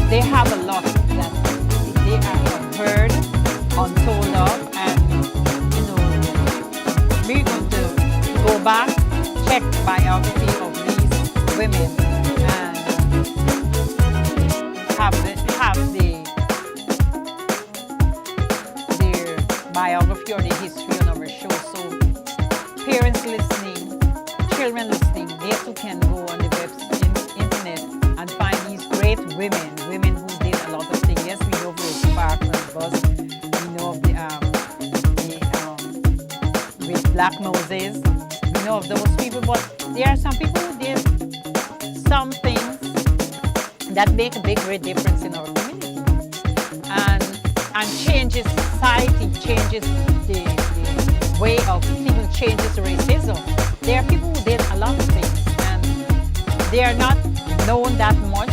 they have a lot that they have heard, untold of, and we're going to go back, check the biography of these women, and their biography or their history on our show. So parents listening, children listening, they too can go on the internet and find these great women who did a lot of things. Yes, we know Rosa Parks and Bus, we know of with Black Moses, we know of those people, but there are some people who did some things that make a big, great difference in our community and changes society, changes the way of people, changes racism. There are people who did a lot of things and they are not known that much.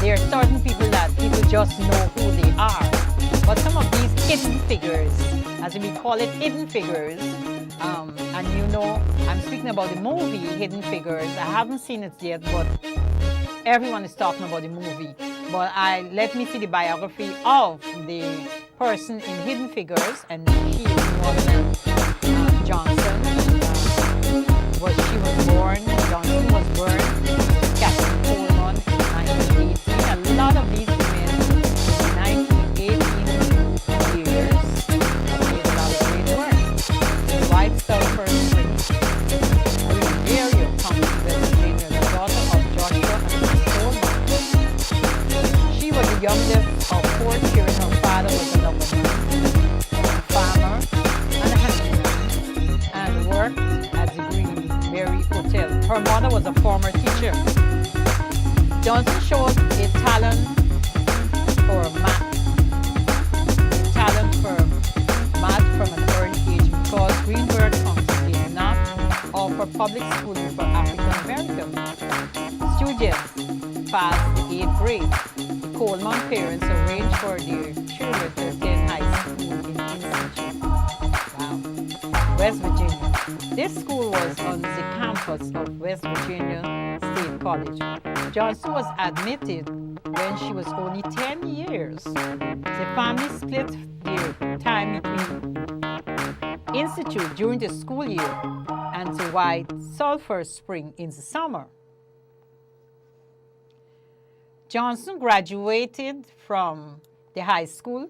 There are certain people that people just know who they are. But some of these hidden figures, as we call it, hidden figures, and I'm speaking about the movie Hidden Figures. I haven't seen it yet, but everyone is talking about the movie. But let me see the biography of the person in Hidden Figures, and she is Katherine Johnson. Johnson was born, Catherine Coleman, 1918. A lot of these women in 1918 years did a lot of great work. The White Star person, Olivia comes to Virginia, the daughter of Joshua and Coleman. She was the youngest of 4 children. Her father was a lumberman, a farmer, and a handyman. Her mother was a former teacher. Johnson showed a talent for math, from an early age because Greenberg County did not offer public schooling for African Americans. Students past the 8th grade. The Coleman parents arranged for their children to attend high school in Institute. Wow. West Virginia. This school was on the campus of West Virginia State College. Johnson was admitted when she was only 10 years. The family split their time between Institute during the school year and to White Sulphur Spring in the summer. Johnson graduated from the high school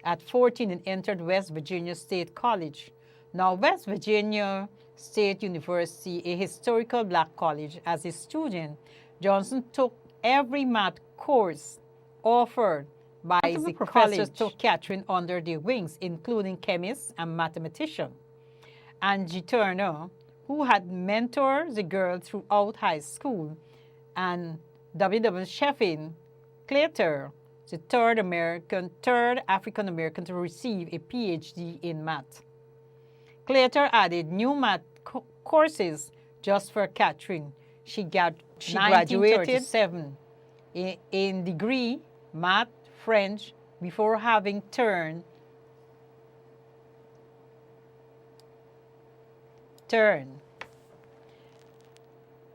at 14 and entered West Virginia State College. Now, West Virginia State University, a historical black college. As a student, Johnson took every math course offered by the professors took Katherine under their wings, including chemists and mathematician. Angie Turner, who had mentored the girl throughout high school, and W.W. Sheffin Claytor, the third African American to receive a PhD in math. Claytor added new math courses just for Katherine. She graduated in degree math, French, before having turned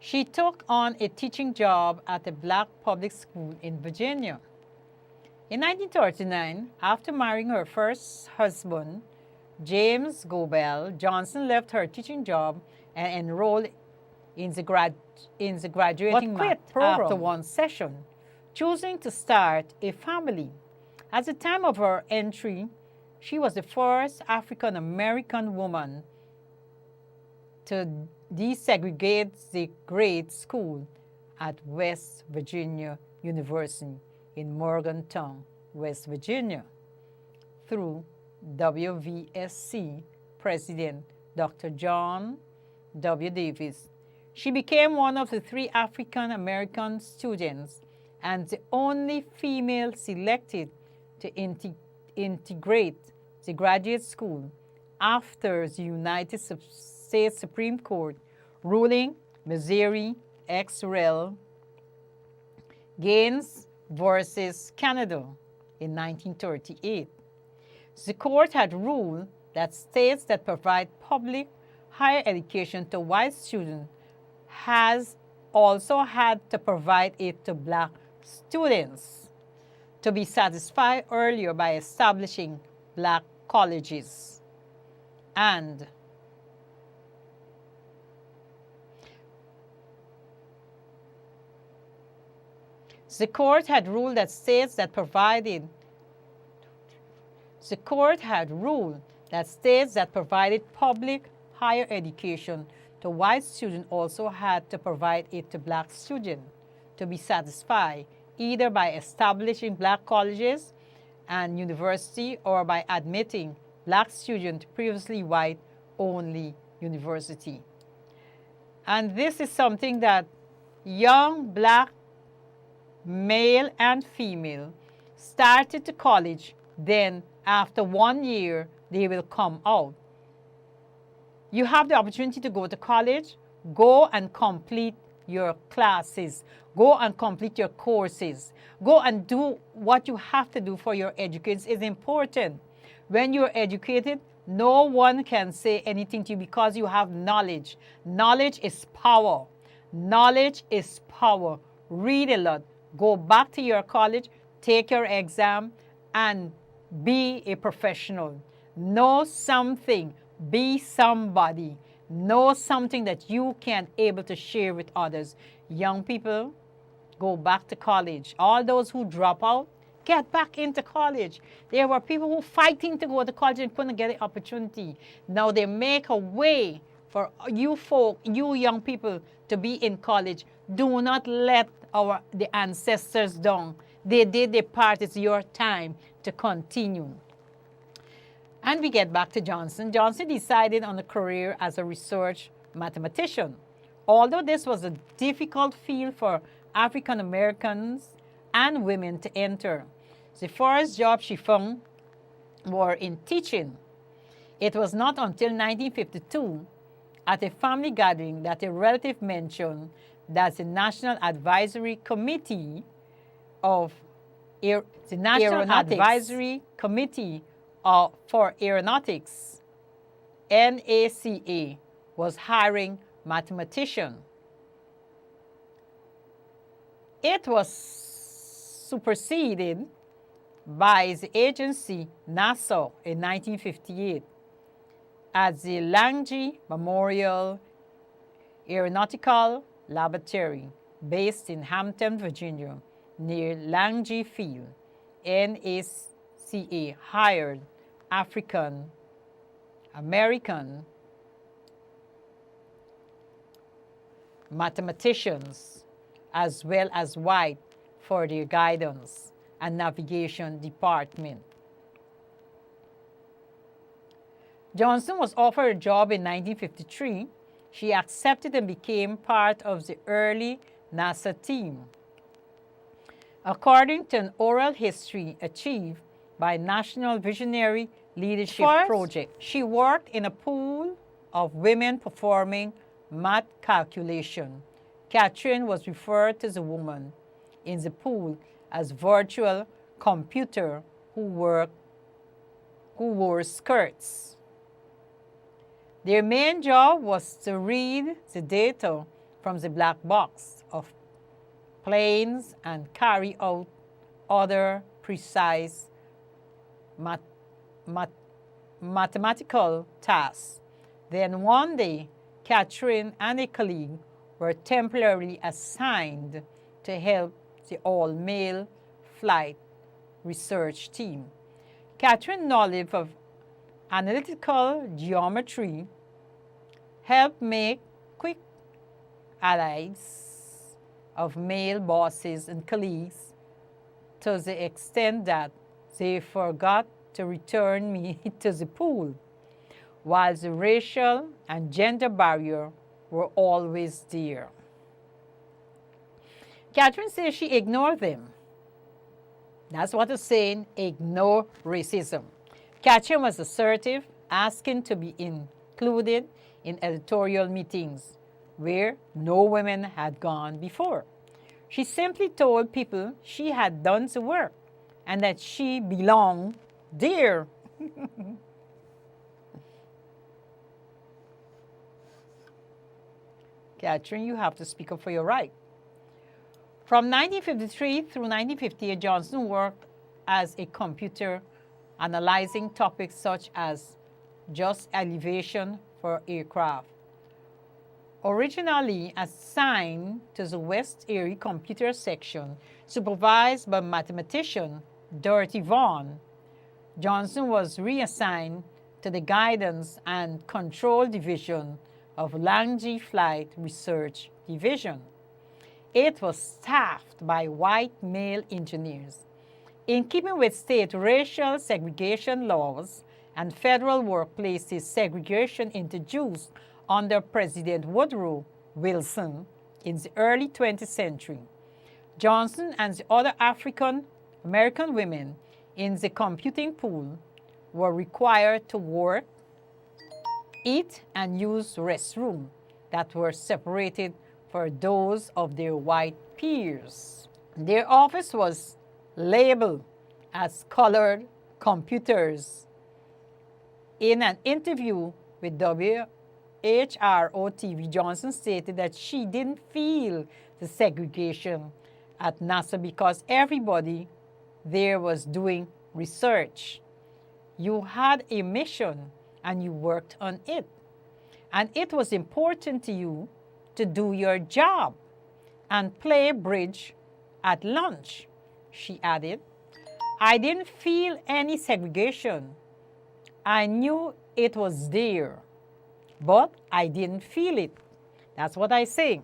She took on a teaching job at a black public school in Virginia. In 1939, after marrying her first husband, James Gobel, Johnson left her teaching job and enrolled in the graduating math program after one session, choosing to start a family. At the time of her entry, she was the first African American woman to desegregate the grade school at West Virginia University in Morgantown, West Virginia, through WVSC President Dr. John W. Davis. She became one of the 3 African American students and the only female selected to integrate the graduate school after the United States Supreme Court ruling Missouri ex rel. Gaines versus Canada in 1938. The court had ruled that states that provide public higher education to white students has also had to provide it to black students, to be satisfied earlier by establishing black colleges. And the court had ruled that states that provided public higher education to white students also had to provide it to black students, to be satisfied either by establishing black colleges and university or by admitting black students to previously white-only university. And this is something that young black male and female started to college, then after 1 year they will come out. You have the opportunity to go to college, go and complete your classes, go and complete your courses, go and do what you have to do for your education. It's important. When you're educated, no one can say anything to you because you have knowledge. Knowledge is power. Knowledge is power. Read a lot. Go back to your college, take your exam, and be a professional. Know something. Be somebody. Know something that you can able to share with others. Young people, go back to college. All those who drop out, get back into college. There were people who fighting to go to college and couldn't get the opportunity. Now they make a way for you folk, you young people, to be in college. Do not let the ancestors down. They did their part. It's your time to continue. And we get back to Johnson. Johnson decided on a career as a research mathematician. Although this was a difficult field for African Americans and women to enter, the first job she found were in teaching. It was not until 1952, at a family gathering, that a relative mentioned that the National Advisory Committee of the National Advisory Committee for Aeronautics, NACA, was hiring mathematicians. It was superseded by the agency NASA in 1958 at the Langley Memorial Aeronautical Laboratory, based in Hampton, Virginia, near Langley Field. NACA hired African American mathematicians as well as white for their guidance and navigation department. Johnson was offered a job in 1953. She accepted and became part of the early NASA team. According to an oral history achieved by National Visionary Leadership Project, she worked in a pool of women performing math calculation. Katherine was referred to as a woman in the pool as virtual computer who wore skirts. Their main job was to read the data from the black box of planes and carry out other precise mathematical tasks. Then one day, Katherine and a colleague were temporarily assigned to help the all-male flight research team. Katherine's knowledge of analytical geometry helped make quick allies of male bosses and colleagues, to the extent that they forgot to return me to the pool, while the racial and gender barrier were always there. Katherine says she ignored them. That's what it's saying, ignore racism. Katherine was assertive, asking to be included in editorial meetings where no women had gone before. She simply told people she had done the work and that she belonged there. Katherine, you have to speak up for your right. From 1953 through 1958, Johnson worked as a computer analyzing topics such as just elevation for aircraft. Originally assigned to the West Area Computer Section, supervised by mathematician Dorothy Vaughan, Johnson was reassigned to the Guidance and Control Division of Langley Flight Research Division. It was staffed by white male engineers. In keeping with state racial segregation laws and federal workplaces segregation introduced under President Woodrow Wilson in the early 20th century, Johnson and the other African American women in the computing pool were required to work, eat, and use restrooms that were separated for those of their white peers. Their office was labeled as colored computers. In an interview with WHRO-TV, Johnson stated that she didn't feel the segregation at NASA because everybody there was doing research. You had a mission and you worked on it. And it was important to you to do your job and play bridge at lunch, she added. I didn't feel any segregation. I knew it was there, but I didn't feel it. That's what I say.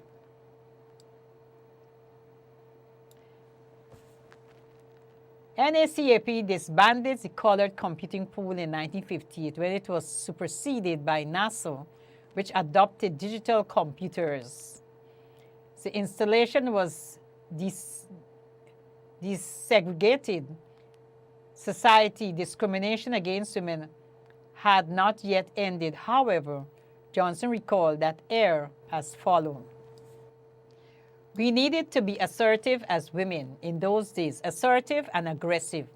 NACAP disbanded the colored computing pool in 1958 when it was superseded by NASA which adopted digital computers. The installation was desegregated society. Discrimination against women had not yet ended. However, Johnson recalled that era as follows. We needed to be assertive as women in those days, assertive and aggressive.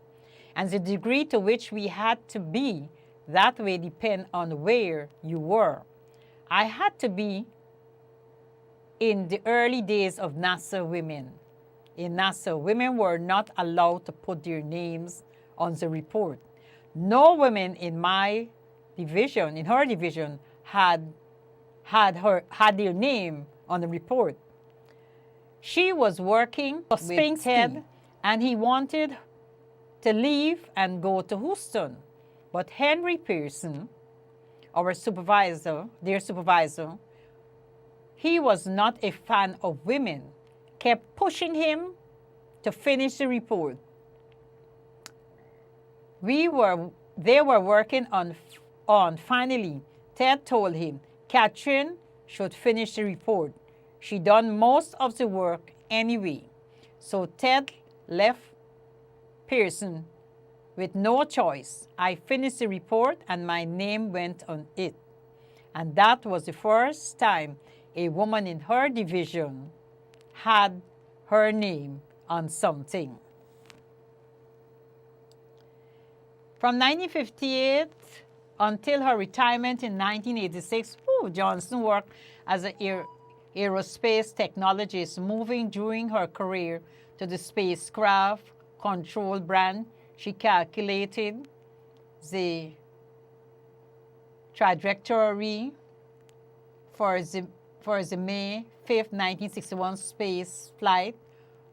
And the degree to which we had to be that way depend on where you were. I had to be in the early days of NASA women. In NASA, women were not allowed to put their names on the report. No women in my division, in her division, had their name on the report. She was working with Ted, and he wanted to leave and go to Houston. But Henry Pearson, our supervisor, their supervisor, he was not a fan of women, kept pushing him to finish the report. They were working on finally, Ted told him, Katherine should finish the report. She done most of the work anyway. So Ted left Pearson with no choice. I finished the report and my name went on it. And that was the first time a woman in her division had her name on something. From 1958 until her retirement in 1986, Johnson worked as an aerospace technologist, moving during her career to the spacecraft control brand. She calculated the trajectory for the May 5th, 1961 space flight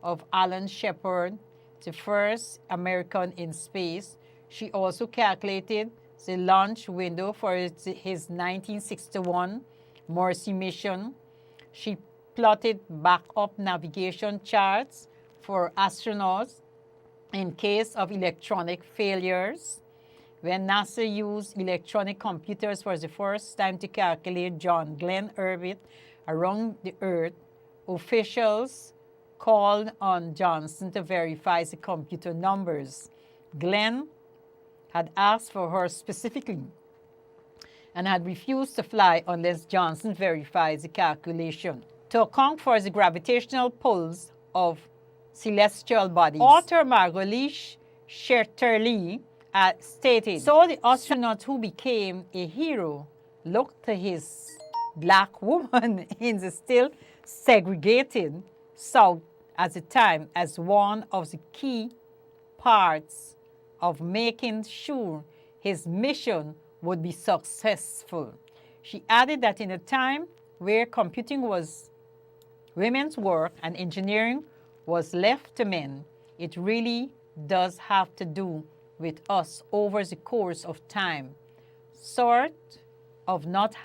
of Alan Shepard, the first American in space. She also calculated the launch window for his 1961 Mercy mission. She plotted backup navigation charts for astronauts in case of electronic failures. When NASA used electronic computers for the first time to calculate John Glenn orbit around the Earth, officials called on Johnson to verify the computer numbers. Glenn had asked for her specifically and had refused to fly unless Johnson verified the calculation. To account for the gravitational pulls of celestial bodies, author Marguerite Shetterly stated, so the astronaut who became a hero looked to his black woman in the still segregated South at the time as one of the key parts of making sure his mission would be successful. She added that in a time where computing was women's work and engineering was left to men, it really does have to do with us over the course of time, sort of not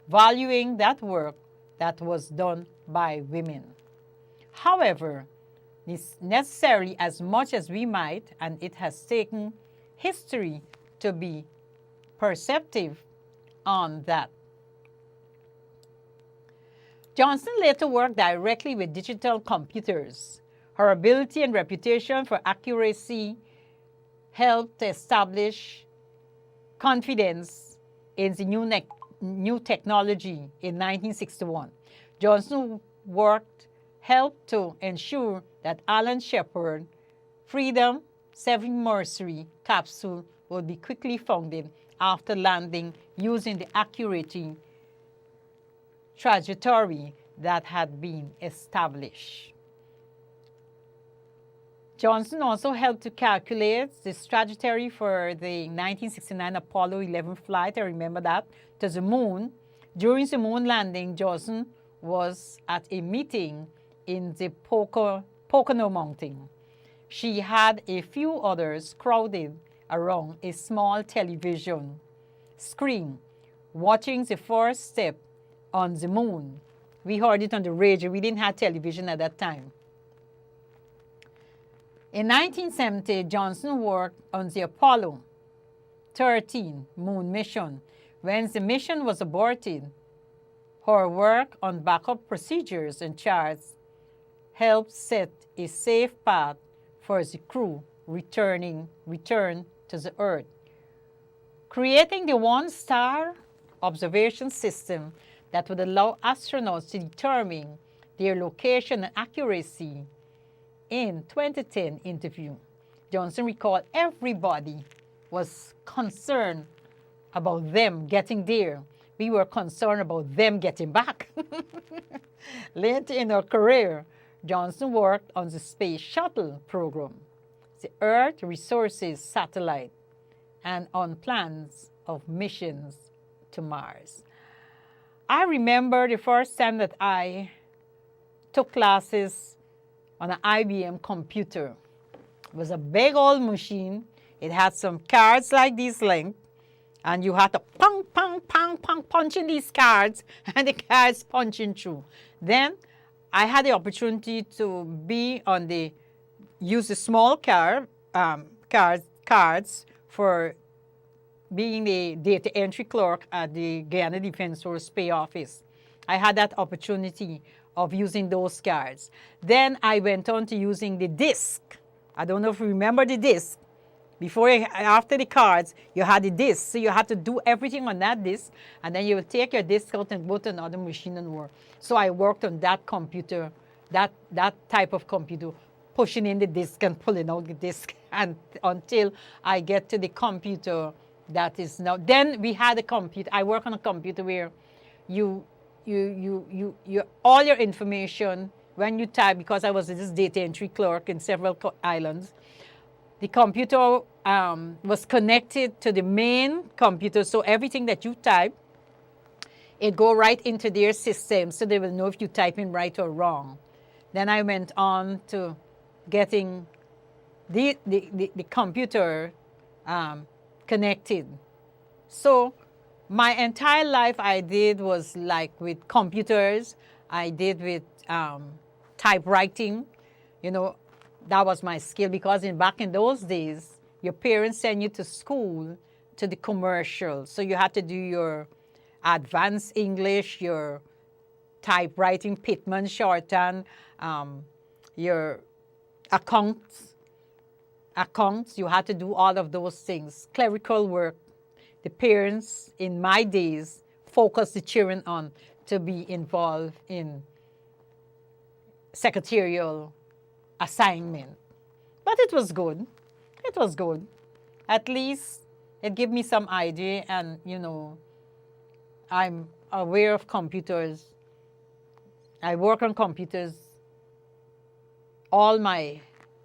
valuing that work that was done by women. However, necessarily as much as we might, and it has taken history to be perceptive on that. Johnson later worked directly with digital computers. Her ability and reputation for accuracy helped to establish confidence in the new technology in 1961. Johnson helped to ensure that Alan Shepard Freedom 7 Mercury capsule would be quickly founded after landing using the accurate trajectory that had been established. Johnson also helped to calculate the trajectory for the 1969 Apollo 11 flight, I remember that, to the moon. During the moon landing, Johnson was at a meeting in the Pocono Mountain. She had a few others crowded around a small television screen, watching the first step on the moon. We heard it on the radio. We didn't have television at that time. In 1970, Johnson worked on the Apollo 13 moon mission. When the mission was aborted, her work on backup procedures and charts helped set a safe path for the crew return to the Earth. Creating the one-star observation system that would allow astronauts to determine their location and accuracy. In 2010 interview, Johnson recalled everybody was concerned about them getting there. We were concerned about them getting back. Later in her career, Johnson worked on the Space Shuttle program, the Earth Resources Satellite, and on plans of missions to Mars. I remember the first time that I took classes on an IBM computer. It was a big old machine. It had some cards like this length, and you had to pong, pong, pong, pong, punch in these cards, and the cards punching through. Then I had the opportunity to be on the, use the small cards for being the data entry clerk at the Guyana Defense Force Pay Office. I had that opportunity of using those cards. Then I went on to using the disc. I don't know if you remember the disc. After the cards, you had the disc. So you had to do everything on that disc, and then you would take your disc out and go to another machine and work. So I worked on that computer, that type of computer, pushing in the disc and pulling out the disc, and until I get to the computer that is now. Then we had a computer. I work on a computer where all your information, when you type, because I was this data entry clerk in several islands, the computer was connected to the main computer, so everything that you type, it go right into their system, so they will know if you type in right or wrong. Then I went on to getting the computer connected. So my entire life I did was like with computers. I did with typewriting. You know, that was my skill, because back in those days, your parents sent you to school to the commercial. So you had to do your advanced English, your typewriting, Pitman shorthand, your accounts. You had to do all of those things. Clerical work. The parents in my days focused the children on to be involved in secretarial assignment. But it was good. It was good. At least it gave me some idea, and you know, I'm aware of computers. I work on computers all my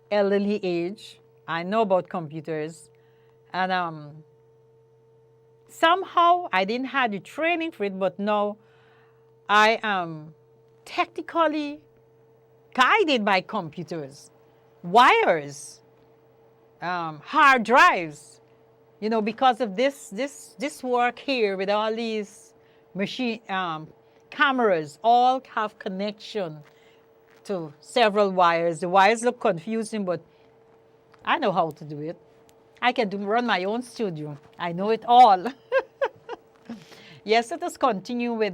elderly age. I know about computers, and somehow I didn't have the training for it, but now I am technically guided by computers, wires, hard drives, you know, because of this work here with all these machine cameras, all have connection to several wires. The wires look confusing, but I know how to do it. I can run my own studio. I know it all. Yes, let us continue with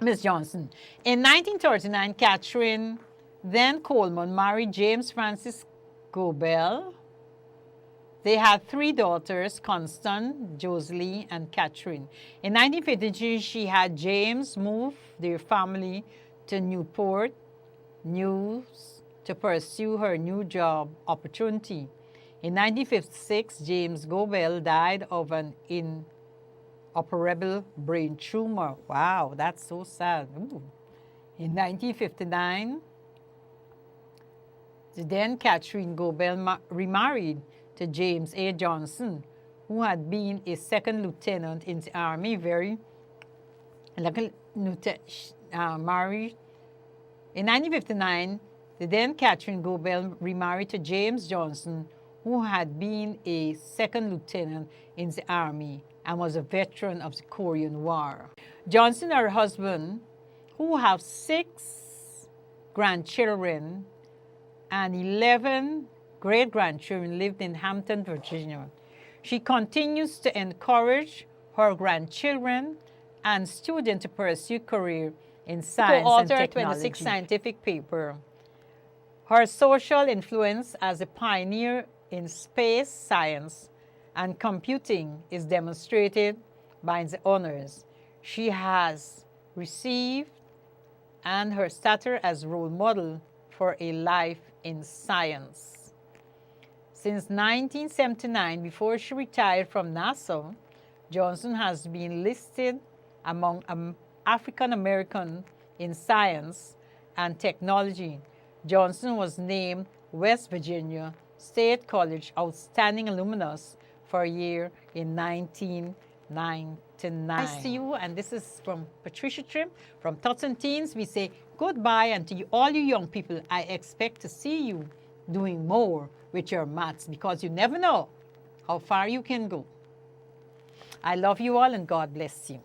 Ms. Johnson. In 1939, Katherine, then Coleman, married James Francis Gobel. They had 3 daughters, Constance, Joselie, and Katherine. In 1953, she had James move their family to Newport News to pursue her new job opportunity. In 1956, James Gobel died of an inoperable brain tumor. Wow, that's so sad. Ooh. In 1959, the then Katherine Gobel remarried to James A. Johnson, who had been a second lieutenant in the Army, married. In 1959, the then Katherine Gobel remarried to James Johnson, who had been a second lieutenant in the Army and was a veteran of the Korean War. Johnson and her husband, who have 6 grandchildren, and 11 great-grandchildren lived in Hampton, Virginia. She continues to encourage her grandchildren and students to pursue career in science and technology. Co-author 26 scientific paper. Her social influence as a pioneer in space science and computing is demonstrated by the honors she has received and her stature as role model for a life in science. Since 1979, before she retired from NASA, Johnson has been listed among African Americans in science and technology. Johnson was named West Virginia State College Outstanding Alumnus for a year in 1999. Nice to you, and this is from Patricia Trim from Tots and Teens. We say goodbye, and to you, all you young people, I expect to see you doing more with your maths because you never know how far you can go. I love you all, and God bless you.